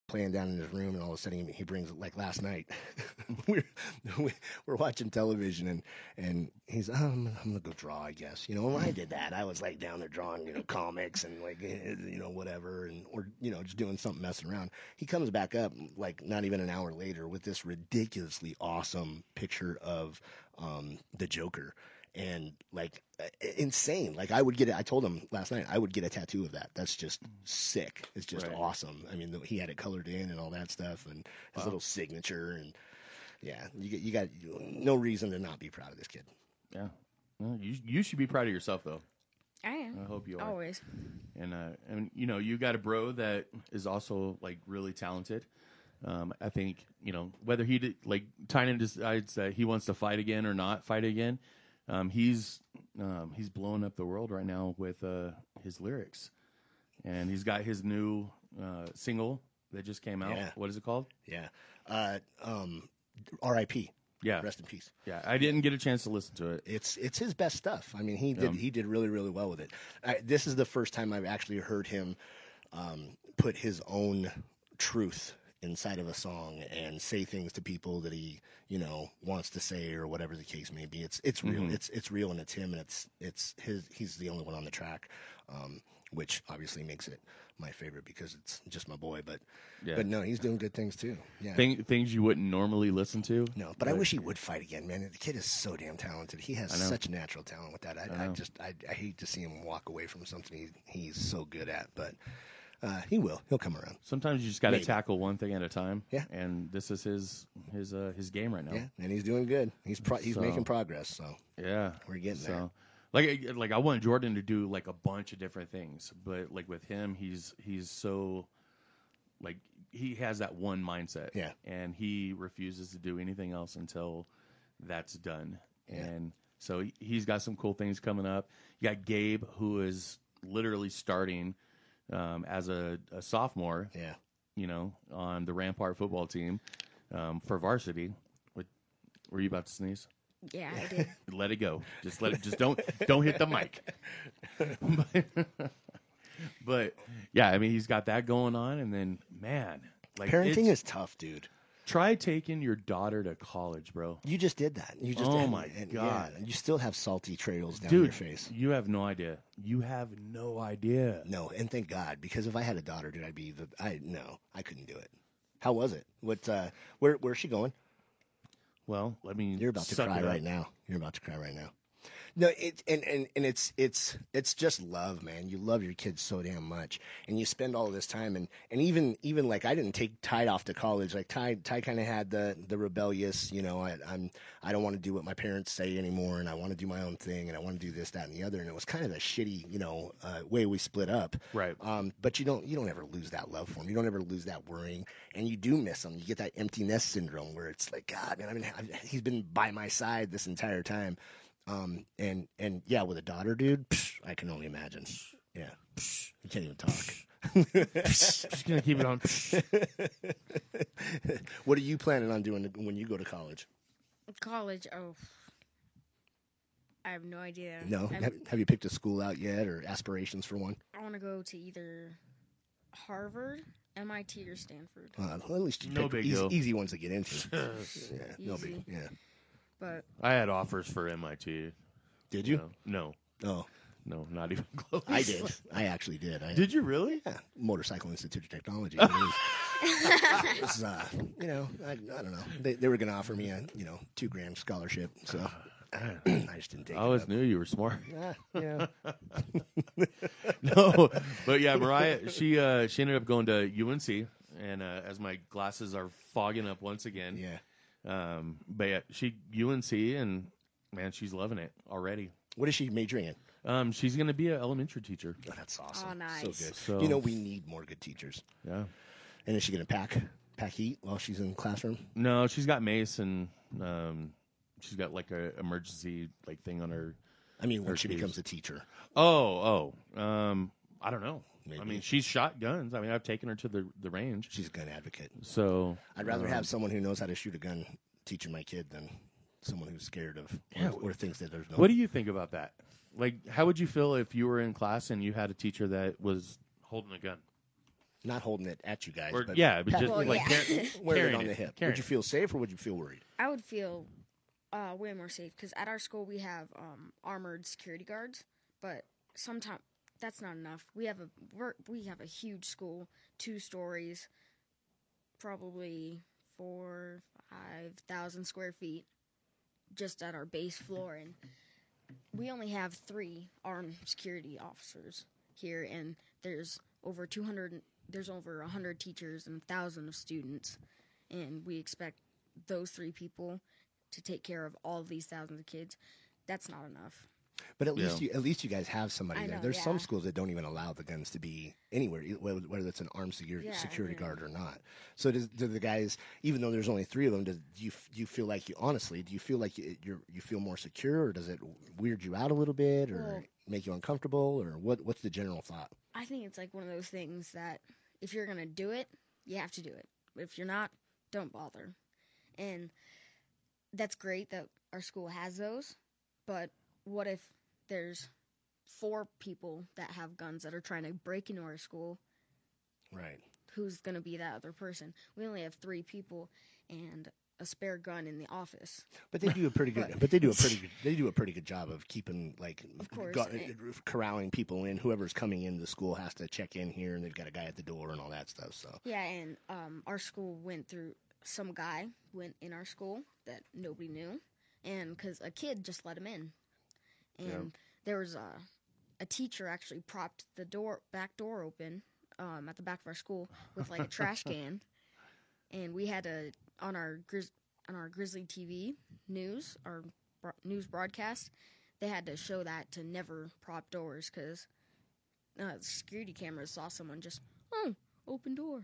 playing down in his room, and all of a sudden he brings like last night. we're watching television, and he's I'm gonna go draw, I guess. When I did that, I was like down there drawing comics and like whatever, and or just doing something, messing around. He comes back up like not even an hour later with this ridiculously awesome picture of the Joker. And like insane. Like I would get it. I told him last night I would get a tattoo of that. That's just sick. It's just awesome. I mean, he had it colored in and all that stuff, and his little signature. And yeah, you got no reason to not be proud of this kid. Yeah, well, you should be proud of yourself though. I am. I hope you are always. And you got a bro that is also like really talented. I think whether Tynan decides that he wants to fight again or not fight again. He's blowing up the world right now with his lyrics, and he's got his new single that just came out. Yeah. What is it called? Yeah, R.I.P. Yeah, rest in peace. Yeah, I didn't get a chance to listen to it. It's his best stuff. I mean, he did really, really well with it. This is the first time I've actually heard him put his own truth inside of a song and say things to people that he wants to say or whatever the case may be. It's real. Mm-hmm. It's real, and it's him, and it's his. He's the only one on the track, which obviously makes it my favorite because it's just my boy. But no, he's doing good things too. Yeah, things you wouldn't normally listen to. No, but I wish he would fight again, man. The kid is so damn talented. He has such natural talent with that. I hate to see him walk away from something he's so good at, but. He will. He'll come around. Sometimes you just got to tackle one thing at a time. Yeah. And this is his game right now. Yeah, and he's doing good. He's making progress. So yeah, we're getting there. Like I want Jordan to do like a bunch of different things, but like with him, he's so like he has that one mindset. Yeah. And he refuses to do anything else until that's done. Yeah. And so he's got some cool things coming up. You got Gabe, who is literally starting. As a sophomore, on the Rampart football team for varsity. Were you about to sneeze? Yeah, I did. Let it go. Just let it. Just don't hit the mic. But yeah, I mean, he's got that going on, and then man, like parenting is tough, dude. Try taking your daughter to college, bro. You just did that. You just oh did. My God. Yeah, you still have salty trails down Dude, your face. You have no idea. You have no idea. No, and thank God, because if I had a daughter, dude, I couldn't do it. How was it? Where's she going? Well, you're about to cry right now. You're about to cry right now. No, it's just love, man. You love your kids so damn much, and you spend all this time, and even like I didn't take Ty off to college. Like Ty kind of had the rebellious, I don't want to do what my parents say anymore, and I want to do my own thing, and I want to do this, that, and the other. And it was kind of a shitty, way we split up. Right. But you don't ever lose that love for him. You don't ever lose that worrying, and you do miss him. You get that empty nest syndrome where it's like, God, man, he's been by my side this entire time. And yeah, with a daughter, dude, I can only imagine. Yeah, you can't even talk. Just gonna keep it on. What are you planning on doing when you go to college? College? Oh, I have no idea. No, have you picked a school out yet, or aspirations for one? I want to go to either Harvard, MIT, or Stanford. Well, at least you no pick big deal. Easy ones to get into. Yeah, no Easy. big. Yeah. But I had offers for MIT. Did you? No. Oh, no, not even close. I did. I actually did. Did you really? Yeah, Motorcycle Institute of Technology. It was, I don't know. They were going to offer me a $2,000 scholarship, so I just didn't take it. I always knew you were smart. Yeah. No, but yeah, Mariah, she ended up going to UNC, and as my glasses are fogging up once again. Yeah. But yeah, UNC, and man, she's loving it already. What is she majoring in? She's going to be an elementary teacher. Oh, that's awesome. Oh, nice. So good. So, we need more good teachers. Yeah. And is she going to pack heat while she's in the classroom? No, she's got mace, and she's got like a emergency like thing on her. I mean, when she becomes a teacher. I don't know. Maybe. I mean, she's shot guns. I mean, I've taken her to the range. She's a gun advocate. So I'd rather have someone who knows how to shoot a gun teaching my kid than someone who's scared of or thinks that there's no. What do you think about that? Like, how would you feel if you were in class and you had a teacher that was holding a gun? Not holding it at you guys, Or but yeah, but just Well, like yeah. wearing it carrying on the it, hip. carrying Would you it. feel safe or would you feel worried? I would feel way more safe because at our school we have armored security guards, but sometimes that's not enough. We have a huge school, 2 stories, probably 5,000 square feet, just at our base floor, and we only have 3 armed security officers here, and there's over 200. There's over 100 teachers and 1,000 of students, and we expect those 3 people to take care of all of these thousands of kids. That's not enough. But at least you guys have somebody I there. know, There's some yeah. schools that don't even allow the guns to be anywhere, whether it's an armed security guard or not. So do the guys, even though there's only 3 of them, do you feel like do you feel like you feel more secure, or does it weird you out a little bit, or Well, make you uncomfortable, or what's the general thought? I think it's like one of those things that if you're going to do it, you have to do it. But if you're not, don't bother. And that's great that our school has those, but what if there's 4 people that have guns that are trying to break into our school? Right. Who's going to be that other person? We only have 3 people and a spare gun in the office. But they do a pretty good. But they do a pretty good job of keeping Of course. corralling people in. Whoever's coming into the school has to check in here, and they've got a guy at the door and all that stuff. So Yeah, and our school some guy went in our school that nobody knew, and because a kid just let him in. And there was a teacher actually propped the back door open at the back of our school with like a trash can, and we had to on our Grizzly TV news, our news broadcast, they had to show that to never prop doors because security cameras saw someone just open door,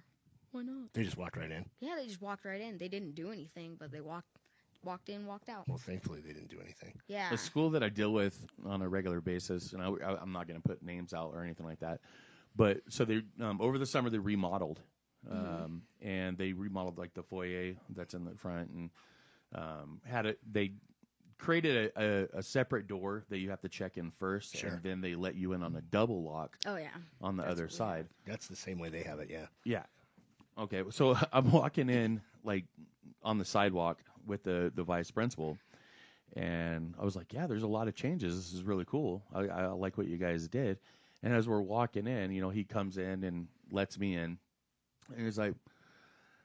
why not? they just walked right in. Yeah, they just walked right in. They didn't do anything, but they walked in, walked out. Well, thankfully they didn't do anything. Yeah. The school that I deal with on a regular basis, and I'm not going to put names out or anything like that, but so they over the summer they remodeled, and they remodeled like the foyer that's in the front, and they created a separate door that you have to check in first, Sure. and then they let you in on a double lock Oh yeah. on the That's other what we side. That's the same way they have it. Yeah. Yeah. Okay. So I'm walking in like on the sidewalk with the vice principal, and I was like, "Yeah, there's a lot of changes. This is really cool. I like what you guys did." And as we're walking in, he comes in and lets me in, and he's like,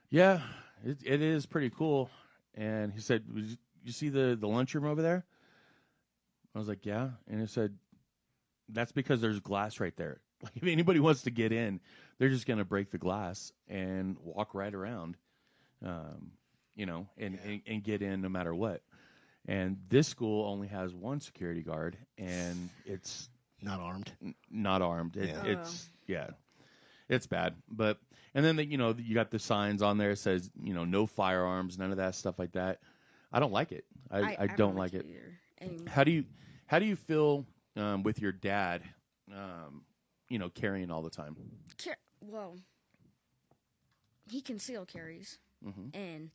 "Yeah, it is pretty cool." And he said, "You see the lunchroom over there?" I was like, "Yeah," and he said, "That's because there's glass right there. Like if anybody wants to get in, they're just going to break the glass and walk right around, and get in no matter what." And this school only has 1 security guard, and it's Not armed. not armed. Yeah. It's bad. But and then you got the signs on there that says no firearms, none of that stuff like that. I don't like it. I don't like it. either. And How do you feel with your dad? Carrying all the time. well, he conceal carries, and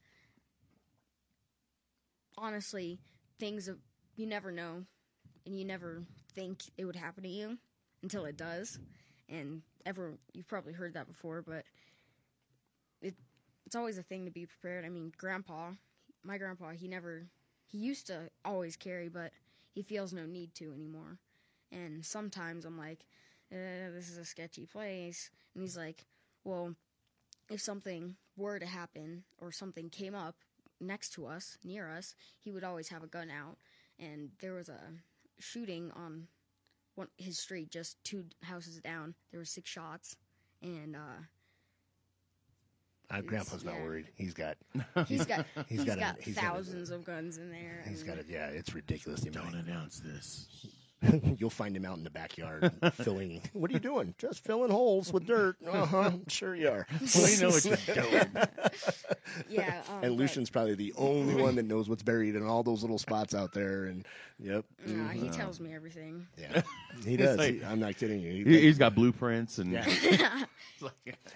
honestly, things that you never know, and you never think it would happen to you until it does. And you've probably heard that before, but it's always a thing to be prepared. I mean, my grandpa, he used to always carry, but he feels no need to anymore. And sometimes I'm like, this is a sketchy place. And he's like, well, if something were to happen or something came up next to us, near us, he would always have a gun out. And there was a shooting on his street, just 2 houses down. There were 6 shots, and Grandpa's not yeah. worried. He's got he's got got thousands of guns in there. he's and- got it. Yeah, it's ridiculous. The amount of- announce this. You'll find him out in the backyard filling. What are you doing? Just filling holes with dirt. Sure you are. We know what you're doing. Yeah, And Lucian's probably the only one that knows what's buried in all those little spots out there. And yep, he tells me everything. yeah, he does. like- I'm not kidding you. He's got blueprints and Yeah.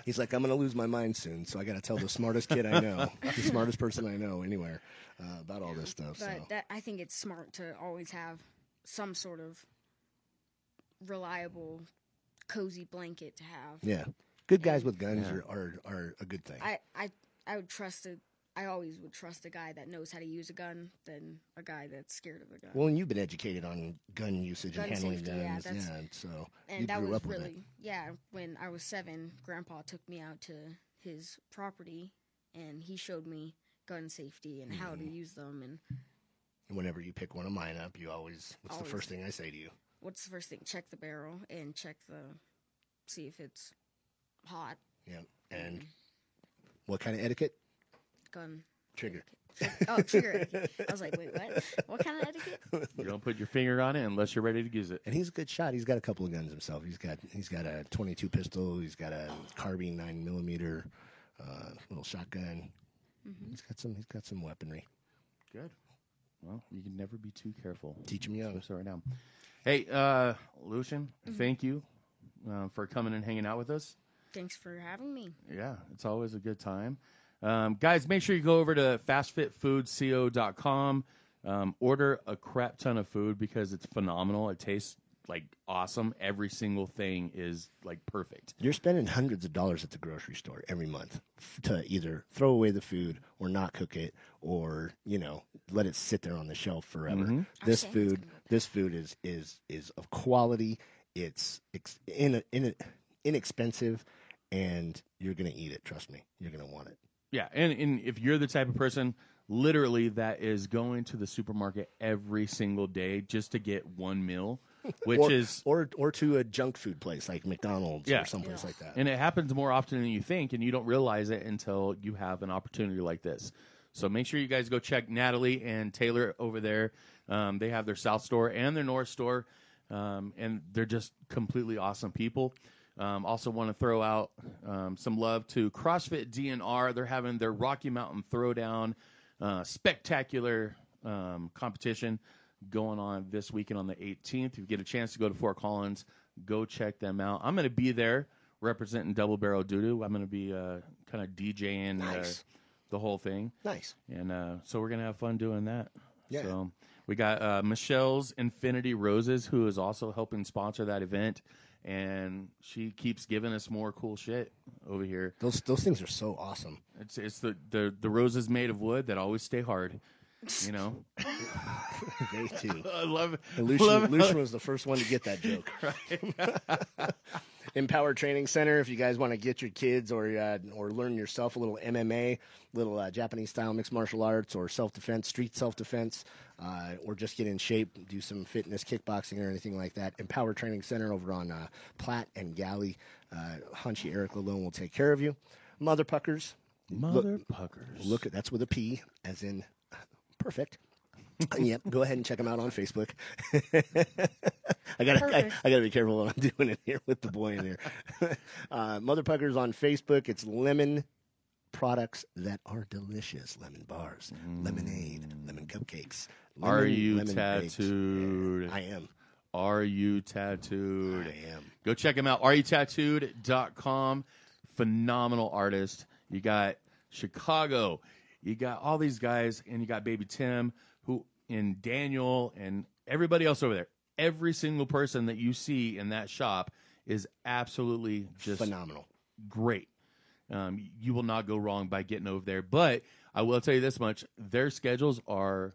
He's like, I'm going to lose my mind soon, so I got to tell the smartest kid I know, the smartest person I know anywhere, about all this stuff. But So I think it's smart to always have some sort of reliable, cozy blanket to have. yeah, Good guys with guns are a good thing. I would trust I always would trust a guy that knows how to use a gun than a guy that's scared of a gun. Well, and you've been educated on gun usage Gun and handling safety, guns, and you that grew was up with it. really when I was 7, Grandpa took me out to his property and he showed me gun safety and how to use them. And whenever you pick one of mine up, you always the first thing I say to you? What's the first thing? Check the barrel and see if it's hot. Yeah. And what kind of etiquette? Gun. Trigger. Trigger etiquette. I was like, wait, what? What kind of etiquette? You don't put your finger on it unless you're ready to use it. And he's a good shot. He's got a couple of guns himself. He's got a .22 pistol. He's got a carbine 9mm, little shotgun. Mm-hmm. He's got some weaponry. Good. Well, you can never be too careful. Teach him young. So right now. Hey, Lucian, thank you for coming and hanging out with us. Thanks for having me. Yeah, it's always a good time. Guys, make sure you go over to fastfitfoodsco.com. Order a crap ton of food because it's phenomenal. It tastes like awesome. Every single thing is like perfect. You're spending hundreds of dollars at the grocery store every month to either throw away the food or not cook it or, let it sit there on the shelf forever. Mm-hmm. This food is of quality. It's inexpensive, and you're going to eat it. Trust me. You're going to want it. Yeah, and if you're the type of person, literally, that is going to the supermarket every single day just to get one meal, which or to a junk food place like McDonald's or someplace like that. And it happens more often than you think, and you don't realize it until you have an opportunity like this. So make sure you guys go check Natalie and Taylor over there. They have their South store and their North store, and they're just completely awesome people. Also want to throw out some love to CrossFit DNR. They're having their Rocky Mountain Throwdown spectacular competition going on this weekend on the 18th. If you get a chance to go to Fort Collins, go check them out. I'm going to be there representing Double Barrel Doodoo. I'm going to be kind of DJing the whole thing. Nice. And so we're going to have fun doing that. Yeah. So we got Michelle's Infinity Roses, who is also helping sponsor that event. And she keeps giving us more cool shit over here. Those things are so awesome. It's the roses made of wood that always stay hard. They too. I love it. And Lucian was the first one to get that joke. Right. Empower Training Center. If you guys want to get your kids or learn yourself a little MMA, little Japanese style mixed martial arts or self-defense, street self-defense, or just get in shape, do some fitness, kickboxing or anything like that. Empower Training Center over on Platt and Galley. Hunchy Eric Lalone will take care of you. Mother Puckers. Look, that's with a P, as in perfect. Yep, go ahead and check them out on Facebook. I gotta be careful what I'm doing in here with the boy in here. Mother Puckers on Facebook. It's lemon products that are delicious. Lemon bars, lemonade, lemon cupcakes. Are you tattooed? Yeah, I am. Are you tattooed? I am. Go check him out. areyoutattooed.com. Phenomenal artist. You got Chicago. You got all these guys, and you got Baby Tim, and Daniel, and everybody else over there. Every single person that you see in that shop is absolutely just phenomenal. Great. You will not go wrong by getting over there. But I will tell you this much: their schedules are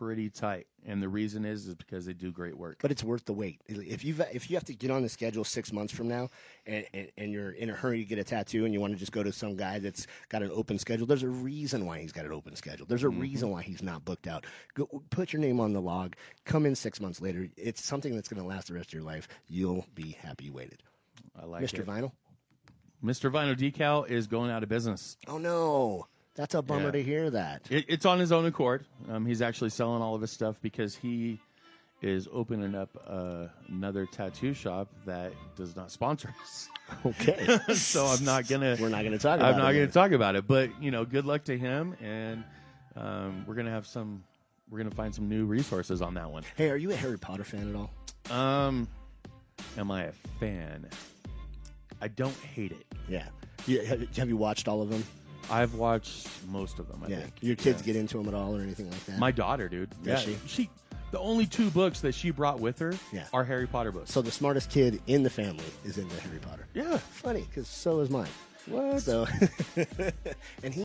pretty tight, and the reason is because they do great work. But it's worth the wait. If you have to get on the schedule 6 months from now, and you're in a hurry to get a tattoo, and you want to just go to some guy that's got an open schedule, there's a reason why he's got an open schedule. There's a reason why he's not booked out. Go, put your name on the log. Come in 6 months later. It's something that's going to last the rest of your life. You'll be happy you waited. I like Mr. it. Vinyl. Mr. Vinyl Decal is going out of business. Oh no. That's a bummer to hear that. It's on his own accord. He's actually selling all of his stuff because he is opening up another tattoo shop that does not sponsor us. Okay. So I'm not gonna. We're not gonna talk about it. I'm not gonna talk about it. But good luck to him, and we're gonna have some. We're gonna find some new resources on that one. Hey, are you a Harry Potter fan at all? Am I a fan? I don't hate it. Yeah. Have you watched all of them? I've watched most of them. I think. Your kids get into them at all or anything like that? My daughter, dude. Does she? The only 2 books that she brought with her Yeah. are Harry Potter books. So the smartest kid in the family is into Harry Potter. Yeah. Funny, because so is mine. What? So, and he